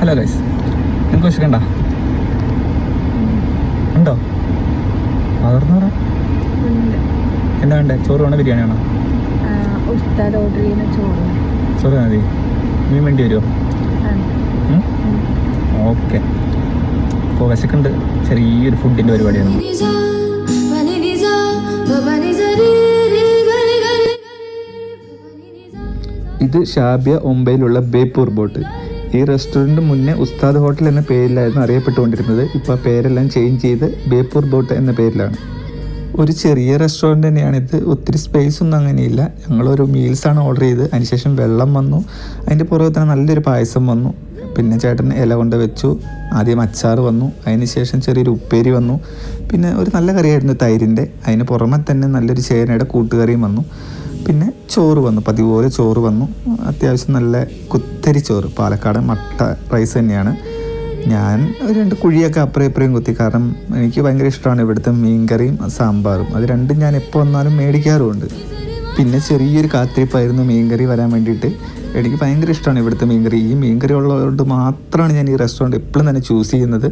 Hello guys, നിങ്ങൾക്ക് വിശക്കണ്ട ഉണ്ടോ? പകർന്നു പറ. എന്താ വേണ്ടേ? ചോറ് വേണോ ബിരിയാണി വേണോ? ചോറ് മതി. മീൻ വേണ്ടി വരുമോ? ഓക്കെ. ഇപ്പോൾ വിശക്കുണ്ട്. ചെറിയൊരു ഫുഡിൻ്റെ പരിപാടിയാണ്. ഇത് ഷാബിയ ഒമ്പയിലുള്ള ബേപ്പൂർ ബോട്ട്. ഈ റെസ്റ്റോറൻറ്റ് മുന്നേ ഉസ്താദ് ഹോട്ടൽ എന്ന പേരിലായിരുന്നു അറിയപ്പെട്ടുകൊണ്ടിരുന്നത്. ഇപ്പോൾ ആ പേരെല്ലാം ചേഞ്ച് ചെയ്ത് ബേപ്പൂർ ബോട്ട് എന്ന പേരിലാണ്. ഒരു ചെറിയ റെസ്റ്റോറൻറ്റ് തന്നെയാണിത്. ഒത്തിരി സ്പേസ് ഒന്നും അങ്ങനെയില്ല. ഞങ്ങളൊരു മീൽസാണ് ഓർഡർ ചെയ്ത്. അതിനുശേഷം വെള്ളം വന്നു. അതിൻ്റെ പുറകെ തന്നെ നല്ലൊരു പായസം വന്നു. പിന്നെ ചേട്ടൻ ഇല കൊണ്ട് വെച്ചു. ആദ്യം അച്ചാർ വന്നു. അതിന് ശേഷം ചെറിയൊരു ഉപ്പേരി വന്നു. പിന്നെ ഒരു നല്ല കറിയായിരുന്നു തൈരിൻ്റെ. അതിന് പുറമെ തന്നെ നല്ലൊരു ചേനയുടെ കൂട്ടുകറിയും വന്നു. പിന്നെ ചോറ് വന്നു, പതിപോലെ ചോറ് വന്നു. അത്യാവശ്യം നല്ല കുത്തരി ചോറ്, പാലക്കാട് മട്ട റൈസ് തന്നെയാണ്. ഞാൻ ഒരു 2 കുഴിയൊക്കെ അപ്പുറം ഇപ്പുറയും കുത്തി. കാരണം എനിക്ക് ഭയങ്കര ഇഷ്ടമാണ് ഇവിടുത്തെ മീൻകറിയും സാമ്പാറും. അത് രണ്ടും ഞാൻ എപ്പോൾ വന്നാലും മേടിക്കാറുമുണ്ട്. പിന്നെ ചെറിയൊരു കാത്തിരിപ്പായിരുന്നു മീൻകറി വരാൻ വേണ്ടിയിട്ട്. എനിക്ക് ഭയങ്കര ഇഷ്ടമാണ് ഇവിടുത്തെ മീൻകറി. ഈ മീൻകറി ഉള്ളതുകൊണ്ട് മാത്രമാണ് ഞാൻ ഈ റെസ്റ്റോറൻറ്റ് എപ്പോഴും തന്നെ ചൂസ് ചെയ്യുന്നത്.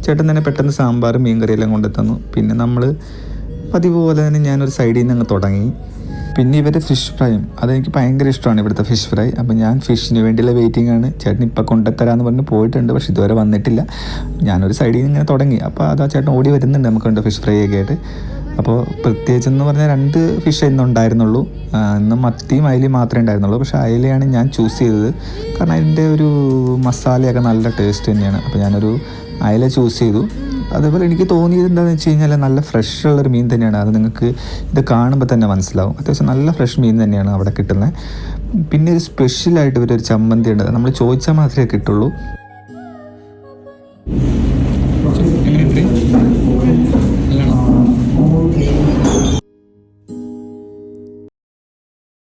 ചേട്ടൻ തന്നെ പെട്ടെന്ന് സാമ്പാറും മീൻകറിയെല്ലാം കൊണ്ടുത്തന്നു. പിന്നെ നമ്മൾ പതിപോലെ തന്നെ ഞാനൊരു സൈഡിൽ നിന്ന് അങ്ങ് തുടങ്ങി. പിന്നെ ഇവരുടെ ഫിഷ് ഫ്രൈയും അതെനിക്ക് ഭയങ്കര ഇഷ്ടമാണ് ഇവിടുത്തെ ഫിഷ് ഫ്രൈ. അപ്പോൾ ഞാൻ ഫിഷിന് വേണ്ടിയുള്ള വെയിറ്റിംഗ് ആണ്. ചേട്ടൻ ഇപ്പോൾ കൊണ്ടുത്തരാമെന്ന് പറഞ്ഞ് പോയിട്ടുണ്ട്, പക്ഷേ ഇതുവരെ വന്നിട്ടില്ല. ഞാനൊരു സൈഡിൽ നിന്ന് ഇങ്ങനെ തുടങ്ങി. അപ്പോൾ അതാ ചേട്ടൻ ഓടി വരുന്നുണ്ട് നമുക്കുണ്ട് ഫിഷ് ഫ്രൈ ഒക്കെ ആയിട്ട്. അപ്പോൾ പ്രത്യേകിച്ചെന്ന് പറഞ്ഞാൽ 2 ഫിഷ് ഇന്ന് ഉണ്ടായിരുന്നുള്ളൂ. ഇന്ന് മത്തിയും അയിലയും മാത്രമേ ഉണ്ടായിരുന്നുള്ളൂ. പക്ഷേ അയിലയാണ് ഞാൻ ചൂസ് ചെയ്തത്. കാരണം അതിൻ്റെ ഒരു മസാലയൊക്കെ നല്ല ടേസ്റ്റ് തന്നെയാണ്. അപ്പോൾ ഞാനൊരു അയില ചൂസ് ചെയ്തു. അതേപോലെ എനിക്ക് തോന്നിയത് എന്താണെന്ന് വെച്ച് കഴിഞ്ഞാൽ നല്ല ഫ്രഷ് ഉള്ളൊരു മീൻ തന്നെയാണ്. അത് നിങ്ങൾക്ക് ഇത് കാണുമ്പോൾ തന്നെ മനസ്സിലാവും. അത്യാവശ്യം നല്ല ഫ്രഷ് മീൻ തന്നെയാണ് അവിടെ കിട്ടുന്നത്. പിന്നെ ഒരു സ്പെഷ്യലായിട്ട് ഇവരൊരു ചമ്മന്തി ഉണ്ട്. നമ്മൾ ചോദിച്ചാൽ മാത്രമേ കിട്ടുള്ളൂ.